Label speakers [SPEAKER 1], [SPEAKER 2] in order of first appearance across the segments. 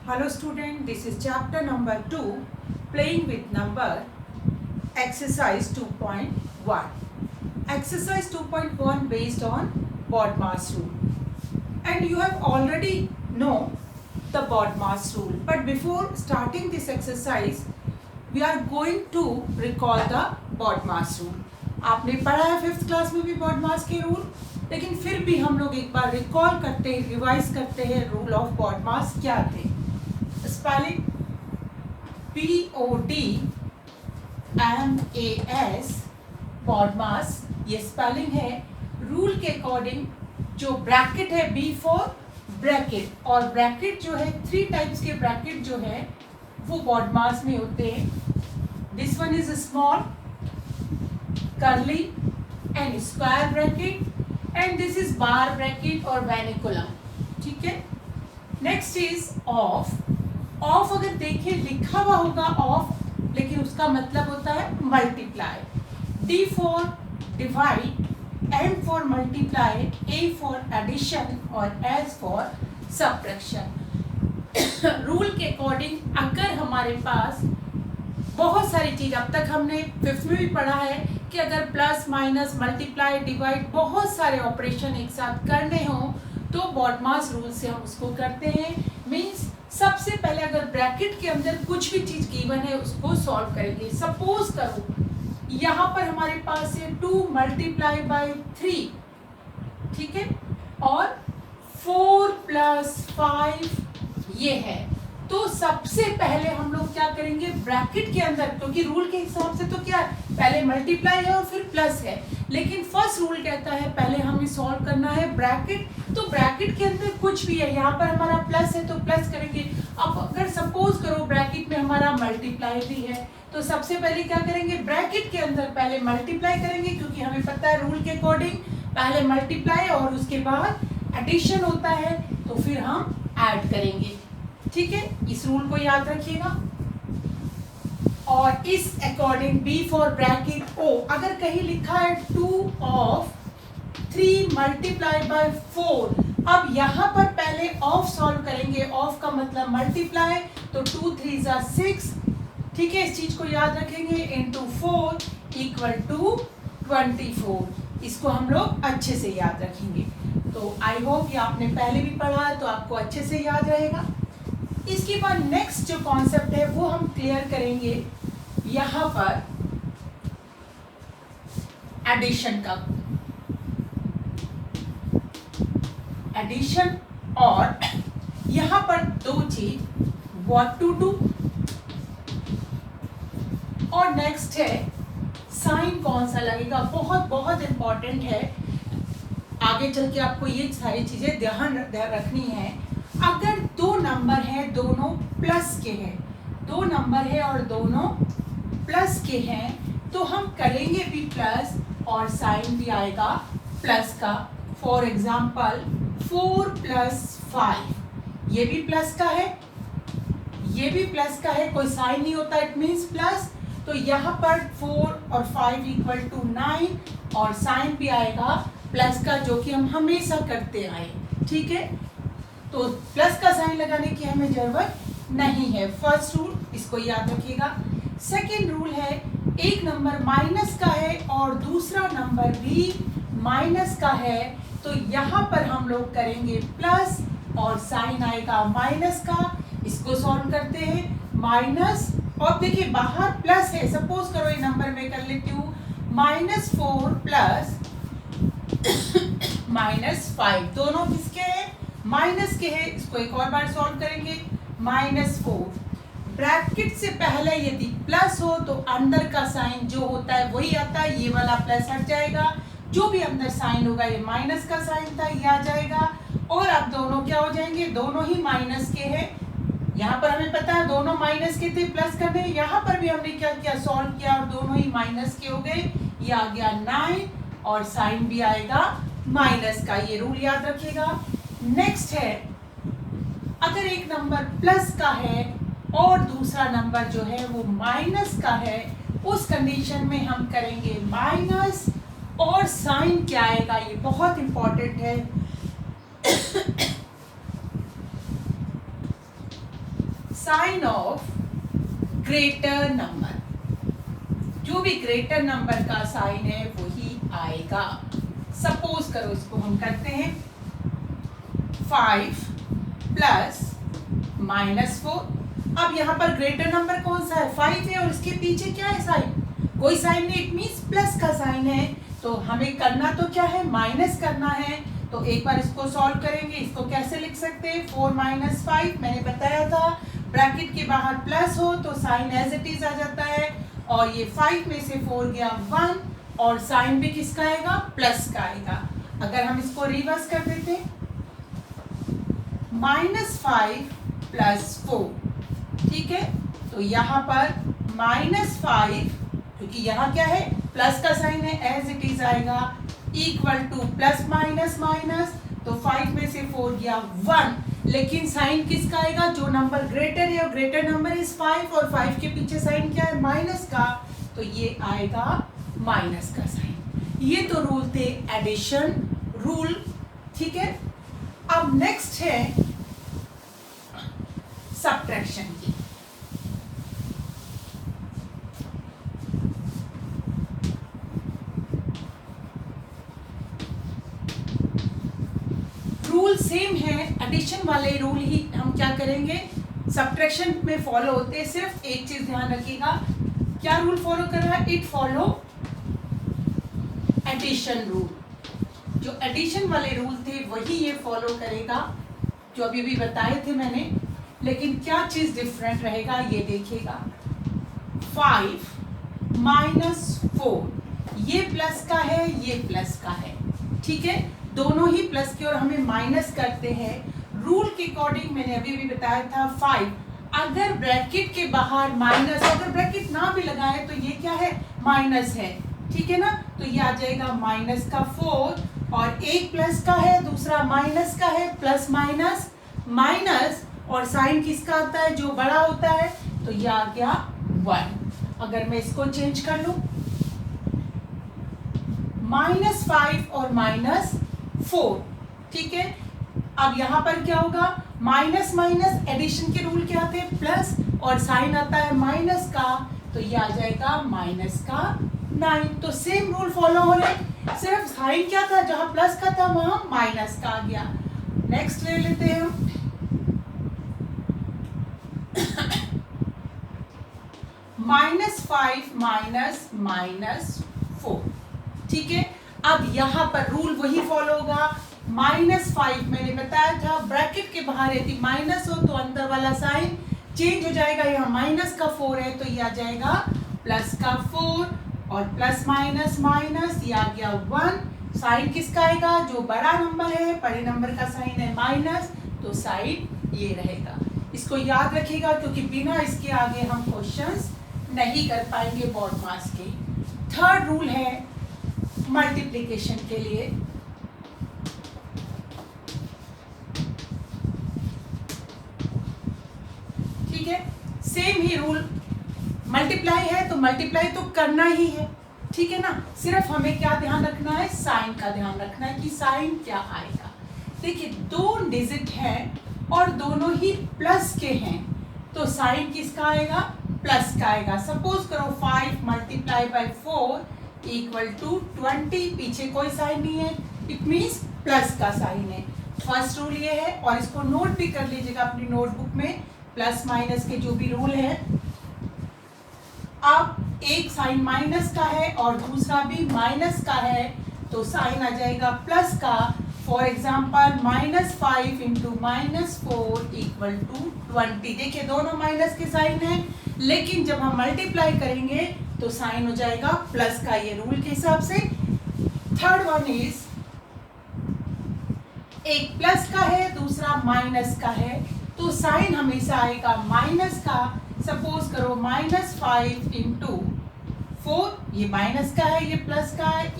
[SPEAKER 1] Hello student, this is chapter number 2, playing with number, exercise 2.1. Exercise 2.1 based on BODMAS rule. And you have already know the BODMAS rule. But before starting this exercise, we are going to recall the BODMAS rule. आपने पढ़ा है 5th class में भी BODMAS के rule, लेकिन फिर भी हम लोग एक बार रिकॉल करते हैं, रिवाइज करते हैं रूल ऑफ BODMAS क्या थे. स्पेलिंग BODMAS, BODMAS ये स्पेलिंग है. रूल के अकॉर्डिंग जो ब्रैकेट है B फॉर ब्रैकेट, और ब्रैकेट जो है 3 टाइप्स के ब्रैकेट जो है वो BODMAS में होते हैं. This one is small curly and square bracket, and this is bar bracket और वेनिकुलम. ठीक है. Next is of. ऑफ अगर देखें लिखा हुआ होगा ऑफ, लेकिन उसका मतलब होता है multiply. D for divide, M for multiply, A for addition और S फॉर सब्ट्रैक्शन. रूल के अकॉर्डिंग अगर हमारे पास बहुत सारी चीज, अब तक हमने 5th में भी पढ़ा है कि अगर प्लस माइनस मल्टीप्लाई डिवाइड बहुत सारे ऑपरेशन एक साथ करने हो तो BODMAS रूल से हम उसको करते हैं. मीन्स सबसे पहले अगर ब्रैकेट के अंदर कुछ भी चीज गिवन है उसको सॉल्व करेंगे. सपोज करो यहाँ पर हमारे पास है 2 मल्टीप्लाई बाई 3, ठीक है, और 4 प्लस 5 ये है. तो सबसे पहले हम लोग क्या करेंगे ब्रैकेट के अंदर, क्योंकि रूल के हिसाब से तो क्या है पहले मल्टीप्लाई है और फिर प्लस है, लेकिन फर्स्ट रूल कहता है पहले हमें सॉल्व करना है ब्रैकेट. तो ब्रैकेट के अंदर कुछ भी है, यहाँ पर हमारा प्लस है तो प्लस करेंगे. अब अगर सपोज करो ब्रैकेट में हमारा मल्टीप्लाई भी है तो सबसे पहले क्या करेंगे ब्रैकेट के अंदर पहले मल्टीप्लाई करेंगे, क्योंकि हमें पता है रूल के अकॉर्डिंग पहले मल्टीप्लाई और उसके बाद एडिशन होता है, तो फिर हम ऐड करेंगे. ठीक है, इस रूल को याद रखिएगा. और इस according B for bracket O, अगर कहीं लिखा है 2 ऑफ 3 मल्टीप्लाई बाय 4, अब यहाँ पर पहले ऑफ सॉल्व करेंगे. ऑफ का मतलब मल्टीप्लाई, तो 2 3 जा 6. ठीक है, इस चीज को याद रखेंगे. Into 4 equal to 24. इसको हम लोग अच्छे से याद रखेंगे. तो आई होप ये आपने पहले भी पढ़ा है तो आपको अच्छे से याद रहेगा. इसके बाद नेक्स्ट जो कॉन्सेप्ट है वो हम क्लियर करेंगे यहाँ पर एडिशन का. एडिशन, और यहाँ पर 2 चीज, व्हाट टू डू, और नेक्स्ट है साइन कौन सा लगेगा. बहुत बहुत इंपॉर्टेंट है, आगे चल के आपको ये सारी चीजें ध्यान रखनी है. अगर 2 नंबर है दोनों प्लस के हैं, 2 नंबर है और दोनों प्लस के हैं, तो हम करेंगे भी प्लस और साइन भी आएगा प्लस का. फॉर एग्जाम्पल 4 प्लस 5, ये भी प्लस का है, ये भी प्लस का है, कोई साइन नहीं होता, इट मीन्स प्लस. तो यहाँ पर 4 और 5 इक्वल टू 9, और साइन भी आएगा प्लस का, जो कि हम हमेशा करते आए. ठीक है, तो प्लस का साइन लगाने की हमें जरूरत नहीं है. फर्स्ट रूल इसको याद रखिएगा. सेकेंड रूल है एक नंबर माइनस का है और दूसरा नंबर भी माइनस का है, तो यहाँ पर हम लोग करेंगे प्लस और साइन आएगा माइनस का. इसको सॉल्व करते हैं. माइनस, और देखिए बाहर प्लस है, सपोज करो ये नंबर में कर लेती हूँ -4 प्लस -5, दोनों किसके हैं माइनस के हैं. इसको एक और बार सॉल्व करेंगे. -4 ब्रैकेट से पहले यदि प्लस हो तो अंदर का साइन जो होता है वही आता है, ये वाला प्लस हट जाएगा, जो भी अंदर साइन होगा ये माइनस का साइन था ये आ जाएगा. और अब दोनों क्या हो जाएंगे, दोनों ही माइनस के हैं. यहाँ पर हमें पता है दोनों माइनस के थे, प्लस करने, यहाँ पर भी हमने क्या किया सॉल्व किया और दोनों ही माइनस के हो गए. ये आ गया 9 और साइन भी आएगा माइनस का. ये रूल याद रखिएगा. नेक्स्ट है अगर एक नंबर प्लस का है और दूसरा नंबर जो है वो माइनस का है, उस कंडीशन में हम करेंगे माइनस और साइन क्या आएगा, ये बहुत इंपॉर्टेंट है. साइन ऑफ ग्रेटर नंबर, जो भी ग्रेटर नंबर का साइन है वही आएगा। सपोज करो इसको हम करते हैं 5 प्लस -4। अब यहाँ पर ग्रेटर नंबर कौन सा है, 5 है, और इसके पीछे क्या है साइन, कोई साइन नहीं, इट मीन्स प्लस का साइन है। तो हमें करना तो क्या है, माइनस करना है। तो एक बार इसको सॉल्व करेंगे। इसको कैसे लिख सकते हैं, 4 - 5, मैंने बताया था ब्रैकेट के बाहर प्लस हो तो साइन एज इट इज आ जाता है, और ये 5 में से 4 गया 1, और साइन भी किसका आएगा, प्लस का आएगा। अगर हम इसको रिवर्स कर देते, -5 + 4, ठीक है, तो यहाँ पर -5, क्योंकि यहाँ क्या है, प्लस का साइन है, एज इट इज आएगा, equal two plus minus minus, तो 5 में से 4 गया 1, लेकिन साइन किसका आएगा, जो नंबर ग्रेटर है, और ग्रेटर नंबर इज 5, और 5 के पीछे साइन क्या है, माइनस का, तो ये आएगा माइनस का साइन। ये तो रूल थे एडिशन रूल, ठीक है। अब नेक्स्ट है सब्ट्रैक्शन की। रूल सेम है, एडिशन वाले रूल ही हम क्या करेंगे, सब्ट्रैक्शन में फॉलो होते हैं। सिर्फ एक चीज ध्यान रखिएगा, क्या रूल फॉलो कर रहा है, इट फॉलो एडिशन रूल। जो एडिशन वाले रूल थे वही ये फॉलो करेगा, जो अभी भी बताए थे मैंने, लेकिन क्या चीज डिफरेंट रहेगा ये देखिएगा। 5 - 4, ये प्लस का है, ये प्लस का है, ठीक है, दोनों ही प्लस की और हमें माइनस करते हैं। रूल के अकॉर्डिंग मैंने अभी भी बताया था 5, अगर ब्रैकेट के बाहर माइनस, अगर ब्रैकेट ना भी लगाए तो ये क्या है, माइनस है, ठीक है ना, तो ये आ जाएगा माइनस का 4, और एक प्लस का है, दूसरा माइनस का है, प्लस माइनस माइनस, और साइन किसका आता है, जो बड़ा होता है, तो ये आ गया 1। अगर मैं इसको चेंज कर लूं, -5 और -4, ठीक है, अब यहां पर क्या होगा, माइनस माइनस, एडिशन के रूल क्या आते हैं, प्लस, और साइन आता है माइनस का, तो ये आ जाएगा माइनस का 9। तो सेम रूल फॉलो हो रहे, सिर्फ साइन क्या था, जहां प्लस का था वहां माइनस का आ गया। नेक्स्ट ले लेते हैं हम -5 - -4, ठीक है। अब यहाँ पर रूल वही फॉलो होगा, -5 मैंने बताया था ब्रैकेट के बाहर यदि माइनस हो तो अंदर वाला साइन चेंज हो जाएगा, यहाँ माइनस का 4 है तो ये आ जाएगा प्लस का 4, और प्लस माइनस माइनस, ये आ गया 1। साइन किसका आएगा, जो बड़ा नंबर है, बड़े नंबर का साइन है माइनस, तो साइन ये रहेगा। इसको याद रखिएगा, क्योंकि बिना इसके आगे हम क्वेश्चंस नहीं कर पाएंगे बोर्ड मार्क्स के। थर्ड रूल है मल्टीप्लिकेशन के लिए, ठीक है, सेम ही रूल, मल्टीप्लाई है तो मल्टीप्लाई तो करना ही है, ठीक है ना, सिर्फ हमें क्या ध्यान रखना है, साइन का ध्यान रखना है कि साइन क्या आएगा। देखिए 2 डिजिट है और दोनों ही प्लस के हैं, तो साइन किसका आएगा, प्लस का आएगा। सपोज करो 5 × 4 = 20, पीछे कोई साइन नहीं है, इट मीन्स प्लस का साइन है। फर्स्ट रूल ये है, और इसको नोट भी कर लीजिएगा अपनी नोटबुक में, प्लस माइनस के जो भी रूल है। अब एक साइन माइनस का है और दूसरा भी माइनस का है, तो साइन आ जाएगा प्लस का। For example -5 × -4 = 20। देखिए दोनों माइनस के साइन हैं, लेकिन जब हम मल्टीप्लाई करेंगे तो साइन हो जाएगा प्लस का, ये रूल के हिसाब से। थर्ड वन इज, एक प्लस का है दूसरा माइनस का है, तो साइन हमेशा आएगा माइनस का। सपोज करो -5 × 4, ये माइनस का है, ये प्लस का है, =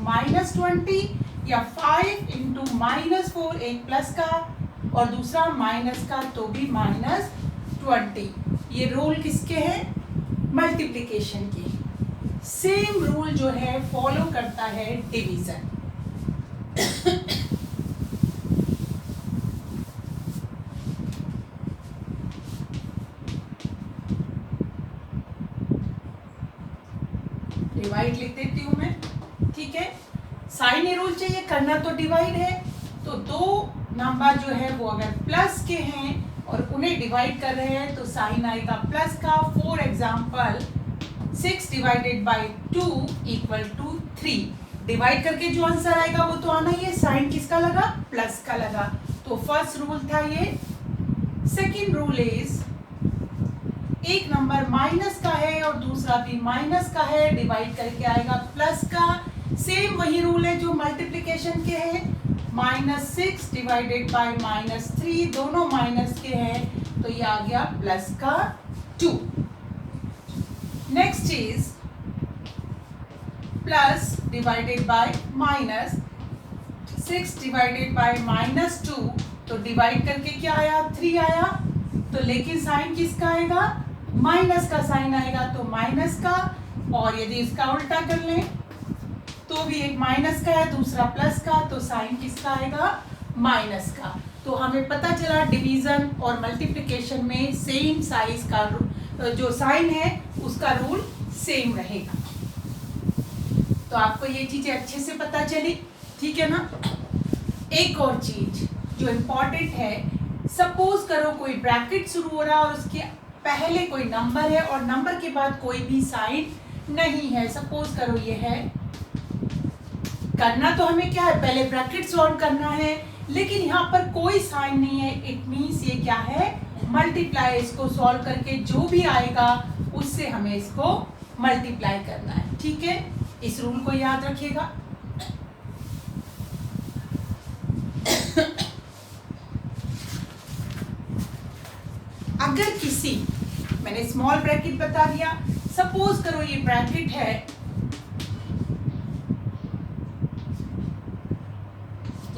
[SPEAKER 1] -20, या 5 × -4, एक प्लस का और दूसरा माइनस का, तो भी -20। ये रूल किसके हैं, मल्टीप्लिकेशन की। सेम रूल जो है फॉलो करता है डिवीजन। डिवाइड लिख देती हूँ मैं, ठीक है। साइन ए रूल चाहिए, करना तो डिवाइड है, तो दो नंबर जो है वो अगर प्लस के हैं और उन्हें डिवाइड कर रहे हैं तो साइन आएगा प्लस का। For example 6 divided by 2 equal to 3। Divide करके जो आंसर आएगा वो तो आना ही है, साइन किसका लगा, प्लस का लगा। तो फर्स्ट रूल था ये। सेकेंड रूल इज, एक नंबर माइनस का है और दूसरा भी माइनस का है, डिवाइड करके आएगा प्लस का। सेम वही रूल है जो मल्टीप्लिकेशन के हैं। -6 डिवाइडेड बाय -3, दोनों माइनस के हैं, तो ये आ गया प्लस का 2। Next is plus divided by -6 divided by -2, तो डिवाइड करके क्या आया, 3 आया। तो लेकिन साइन किसका आएगा, माइनस का साइन आएगा, तो माइनस का। और यदि इसका उल्टा कर लें तो भी एक माइनस का है, दूसरा प्लस का, तो साइन किसका आएगा, माइनस का। तो हमें पता चला डिवीजन और मल्टीप्लिकेशन में सेम साइज का जो साइन है उसका रूल सेम रहेगा। तो आपको ये चीजें अच्छे से पता चली, ठीक है ना। एक और चीज जो इम्पोर्टेंट है, सपोज करो कोई ब्रैकेट शुरू हो रहा है और उसके पहले कोई नंबर है और नंबर के बाद कोई भी साइन नहीं है। सपोज करो ये है, करना तो हमें क्या है, पहले ब्रैकेट सॉल्व करना है, लेकिन यहाँ पर कोई साइन नहीं है। इट मीन्स ये क्या है, मल्टीप्लाई। इसको सॉल्व करके जो भी आएगा उससे हमें इसको मल्टीप्लाई करना है, ठीक है। इस रूल को याद रखिएगा। अगर किसी, मैंने स्मॉल ब्रैकेट बता दिया, सपोज करो ये ब्रैकेट है,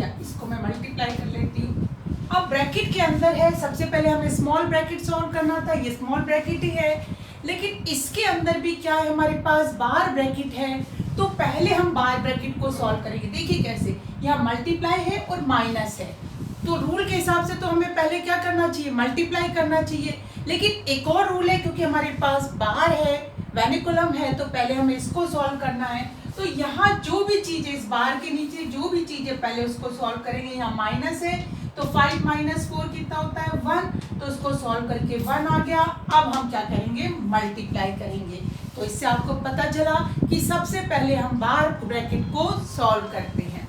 [SPEAKER 1] या इसको मैं मल्टीप्लाई कर लेती हूँ। अब ब्रैकेट के अंदर है, सबसे पहले हमें स्मॉल ब्रैकेट सॉल्व करना था, ये स्मॉल ब्रैकेट ही है। लेकिन इसके अंदर भी क्या है, हमारे पास बार ब्रैकेट है, तो पहले हम बार ब्रैकेट को सॉल्व करेंगे। देखिए कैसे, यहाँ मल्टीप्लाई है और माइनस है, तो रूल के हिसाब से तो हमें पहले क्या करना चाहिए, मल्टीप्लाई करना चाहिए। लेकिन एक और रूल है, क्योंकि हमारे पास बार है, वेनिकुलम है, तो पहले हमें इसको सॉल्व करना है। तो यहाँ जो भी चीज़ है, इस बार के नीचे जो भी चीज़ है, पहले उसको सॉल्व करेंगे। यहाँ माइनस है, तो 5 - 4 कितना होता है, 1, तो उसको सॉल्व करके 1 आ गया। अब हम क्या करेंगे, मल्टीप्लाई करेंगे। तो इससे आपको पता चला कि सबसे पहले हम बार ब्रैकेट को सॉल्व करते हैं।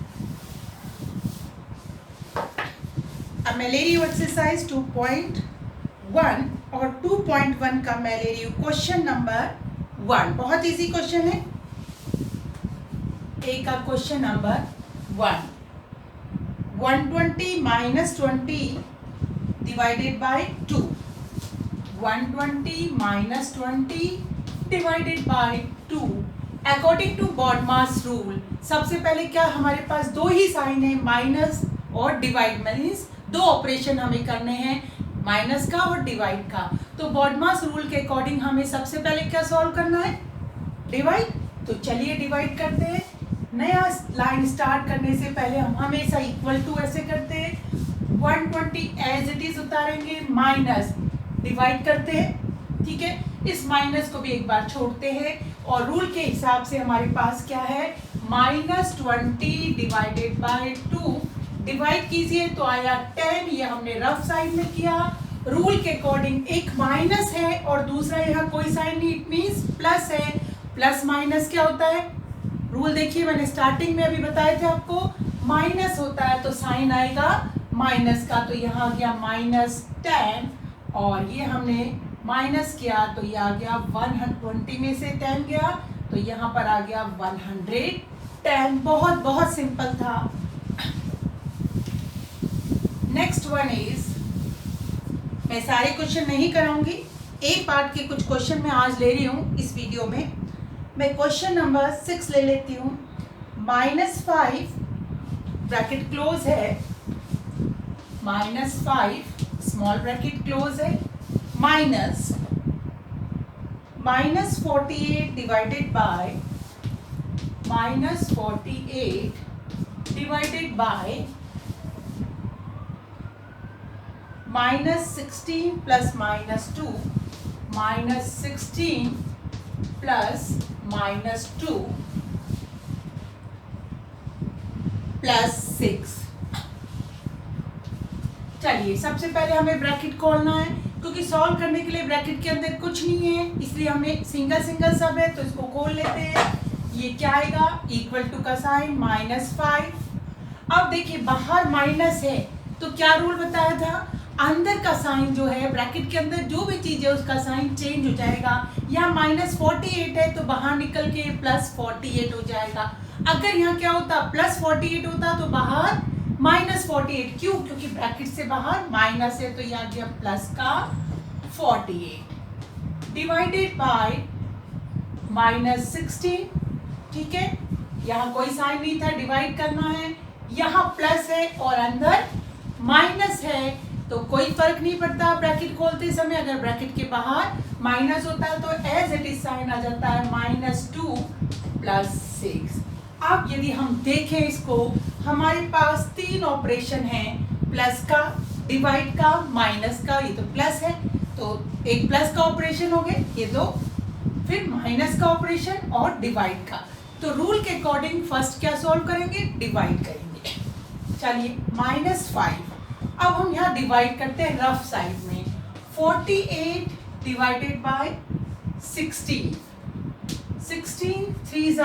[SPEAKER 1] अब मैं ले रही हूँ एक्सरसाइज 2.1 और 2.1 का मैं ले रही हूँ क्वेश्चन नंबर 1। बहुत इजी क्वेश्चन है। ए का question number 1, 120 - 20 divided by 2, 120 - 20 divided by 2। According to BODMAS rule, सबसे पहले क्या हमारे पास दो ही साइन है, माइनस और डिवाइड, मीन्स दो ऑपरेशन हमें करने हैं, माइनस का और डिवाइड का। तो बॉडमास रूल के अकॉर्डिंग हमें सबसे पहले क्या सॉल्व करना है, डिवाइड। तो चलिए डिवाइड करते हैं। नया लाइन स्टार्ट करने से पहले हम हमेशा इक्वल टू ऐसे करते हैं, 120 एज इट इज उतारेंगे, माइनस डिवाइड करते हैं, ठीक है। इस माइनस को भी एक बार छोड़ते हैं और रूल के हिसाब से हमारे पास क्या है, -20 डिवाइडेड बाय 2। डिवाइड कीजिए तो आया 10, ये हमने रफ साइड में किया। रूल के अकॉर्डिंग एक माइनस है और दूसरा यहाँ कोई साइन नहीं, इट मीन्स प्लस है। प्लस माइनस क्या होता है, रूल देखिए, मैंने स्टार्टिंग में अभी बताए थे आपको, माइनस होता है तो साइन आएगा माइनस का। तो यहाँ आ गया -10 और ये हमने माइनस किया तो ये आ गया 120 में से 10 गया, तो यहाँ पर आ गया 110। बहुत बहुत सिंपल था। नेक्स्ट वन इज, मैं सारे क्वेश्चन नहीं कराऊंगी, एक पार्ट के कुछ क्वेश्चन मैं आज ले रही हूँ इस वीडियो में। मैं क्वेश्चन नंबर 6 ले लेती हूँ। -5 ब्रैकेट क्लोज है, -5 स्मॉल ब्रैकेट क्लोज है, -48 divided by -48 divided by -16 plus -2, -16 plus -2 +6। चलिए सबसे पहले हमें ब्रैकेट खोलना है, क्योंकि सॉल्व करने के लिए ब्रैकेट के अंदर कुछ नहीं है, इसलिए हमें सिंगल सिंगल सब है, तो इसको खोल लेते हैं। ये क्या आएगा, इक्वल टू का साइन -5। अब देखिए बाहर माइनस है, तो क्या रूल बताया था, अंदर का साइन जो है ब्रैकेट के अंदर जो भी चीज है उसका साइन चेंज हो जाएगा। यहाँ -48 है तो बाहर निकल के +48 हो जाएगा। अगर यहाँ क्या होता, +48 होता तो बाहर -48, क्यों, क्योंकि ब्रैकेट से बाहर माइनस है, तो ये आ गया प्लस का 48 डिवाइडेड बाय -16। ठीक है, यहाँ कोई साइन नहीं था, डिवाइड करना है, यहाँ प्लस है और अंदर माइनस है, तो कोई फर्क नहीं पड़ता ब्रैकेट खोलते समय। अगर ब्रैकेट के बाहर माइनस होता है तो एज इट इज साइन आ जाता है -2 +6। अब यदि हम देखें इसको, हमारे पास 3 ऑपरेशन हैं, प्लस का, डिवाइड का, माइनस का। ये तो प्लस है तो एक प्लस का ऑपरेशन हो गए ये दो, फिर माइनस का ऑपरेशन और डिवाइड का। तो रूल के अकॉर्डिंग फर्स्ट क्या सॉल्व करेंगे, डिवाइड करेंगे। चलिए -5, अब हम यहाँ डिवाइड करते हैं रफ साइड में। 48 डिवाइडेड बाय 16, 16 3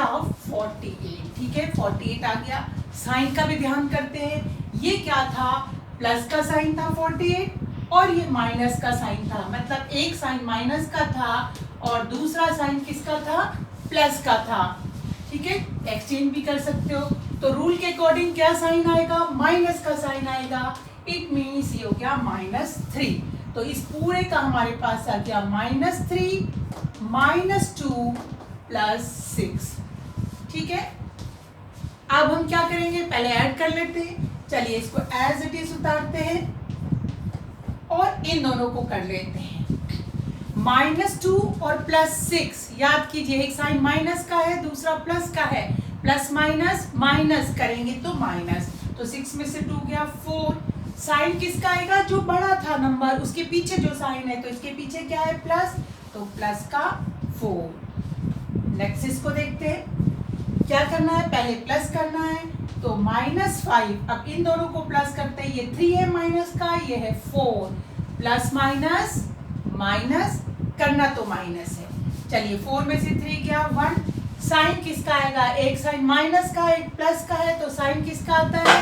[SPEAKER 1] 48। ठीक है, 48 आ गया। साइन का भी ध्यान करते हैं, ये क्या था, प्लस का साइन था 48 और ये माइनस का साइन था, मतलब एक साइन माइनस का था और दूसरा साइन किसका था, प्लस का था। ठीक है, एक्सचेंज भी कर सकते हो। तो रूल के अकॉर्डिंग क्या साइन आएगा, माइनस का साइन आएगा। इट मीन्स ये हो गया -3। तो इस पूरे का हमारे पास आ गया -3 -2 +6। ठीक है, अब हम क्या करेंगे, पहले ऐड कर लेते हैं। चलिए इसको एज इट इज उतारते हैं और इन दोनों को कर लेते हैं। -2 और +6, याद कीजिए एक साइन माइनस का है दूसरा प्लस का है, प्लस माइनस माइनस करेंगे तो माइनस, तो 6 में से 2 गया 4। साइन किसका आएगा, जो बड़ा था नंबर उसके पीछे जो साइन है, तो इसके पीछे क्या है, प्लस, तो प्लस का 4। नेक्स्ट इसको देखते हैं, क्या करना है, पहले प्लस करना है, तो -5। अब इन दोनों को प्लस करते हैं, ये 3 है माइनस का, ये है 4, प्लस माइनस माइनस करना तो माइनस है। चलिए 4 में से 3 गया 1। साइन किसका आएगा, एक साइन माइनस का एक प्लस का है, तो साइन किसका आता है,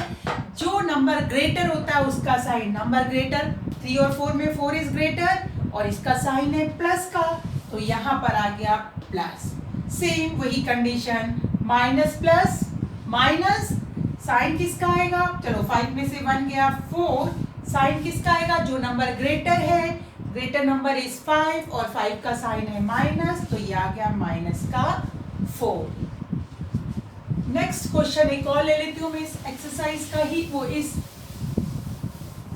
[SPEAKER 1] जो नंबर ग्रेटर होता है उसका साइन, नंबर ग्रेटर। 3 और 4 में 4 इज ग्रेटर और इसका साइन है प्लस का, तो यहाँ पर आ गया प्लस। सेम वही condition, minus plus minus, sign किसका आएगा, चलो 5 में से 1 गया 4, साइन किसका आएगा, जो नंबर ग्रेटर है, ग्रेटर नंबर इज 5 और 5 का साइन है माइनस, तो ये आ गया माइनस का 4। नेक्स्ट क्वेश्चन एक और ले लेती हूँ मैं इस एक्सरसाइज का ही, वो इस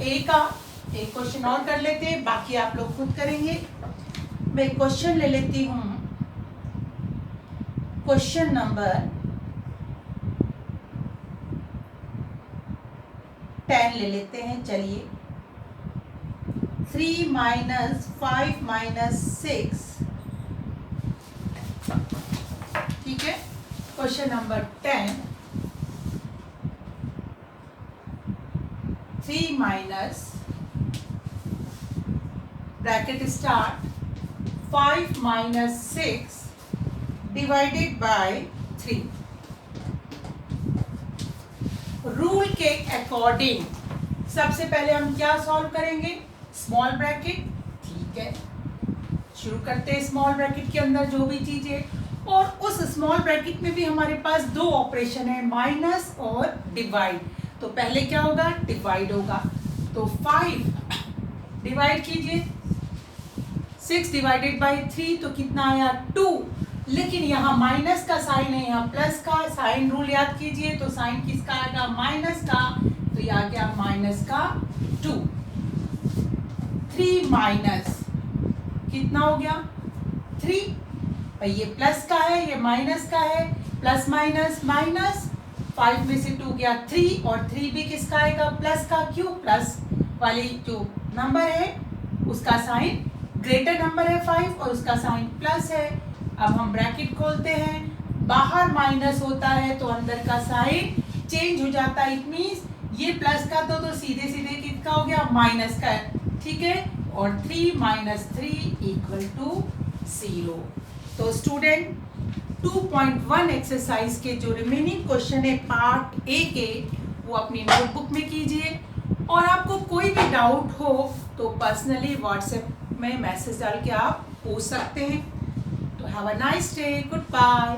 [SPEAKER 1] ए का एक क्वेश्चन और कर लेते हैं, बाकी आप लोग खुद करेंगे। मैं क्वेश्चन ले लेती हूँ, क्वेश्चन नंबर 10 ले लेते हैं। चलिए 3 - 5 - 6, ठीक है। Question number 10, 3 bracket start 5 - 6 divided by 3। Rule के अकॉर्डिंग सबसे पहले हम क्या सॉल्व करेंगे, स्मॉल ब्रैकेट। ठीक है, शुरू करते हैं स्मॉल ब्रैकेट के अंदर जो भी चीज है, और उस स्मॉल ब्रैकेट में भी हमारे पास 2 ऑपरेशन है, माइनस और डिवाइड। तो पहले क्या होगा, डिवाइड होगा, तो 5 डिवाइड कीजिए, 6 डिवाइडेड बाय 3, तो कितना आया 2। लेकिन यहाँ माइनस का साइन है, यहाँ प्लस का साइन, रूल याद कीजिए, तो साइन किसका आएगा, माइनस का, तो ये आ गया माइनस का 2। 3 माइनस कितना हो गया 3, ये प्लस का है ये माइनस का है, प्लस माइनस माइनस, 5 में से 2 गया 3, और 3 भी किसका आएगा, प्लस का, क्यों, प्लस वाली जो नंबर है उसका साइन ग्रेटर नंबर है 5 और उसका साइन प्लस है। अब हम ब्रैकेट खोलते हैं, बाहर माइनस होता है तो अंदर का साइन चेंज हो जाता है। इट मीन्स ये प्लस का तो सीधे सीधे कितना हो गया, माइनस का, ठीक है। और 3 माइनस 3 इक्वल टू 0। तो स्टूडेंट 2.1 एक्सरसाइज के जो रिमेनिंग क्वेश्चन है पार्ट ए के, वो अपनी नोटबुक में कीजिए। और आपको कोई भी डाउट हो तो पर्सनली व्हाट्सएप में मैसेज डाल के आप पूछ सकते हैं। तो have a nice day, good bye.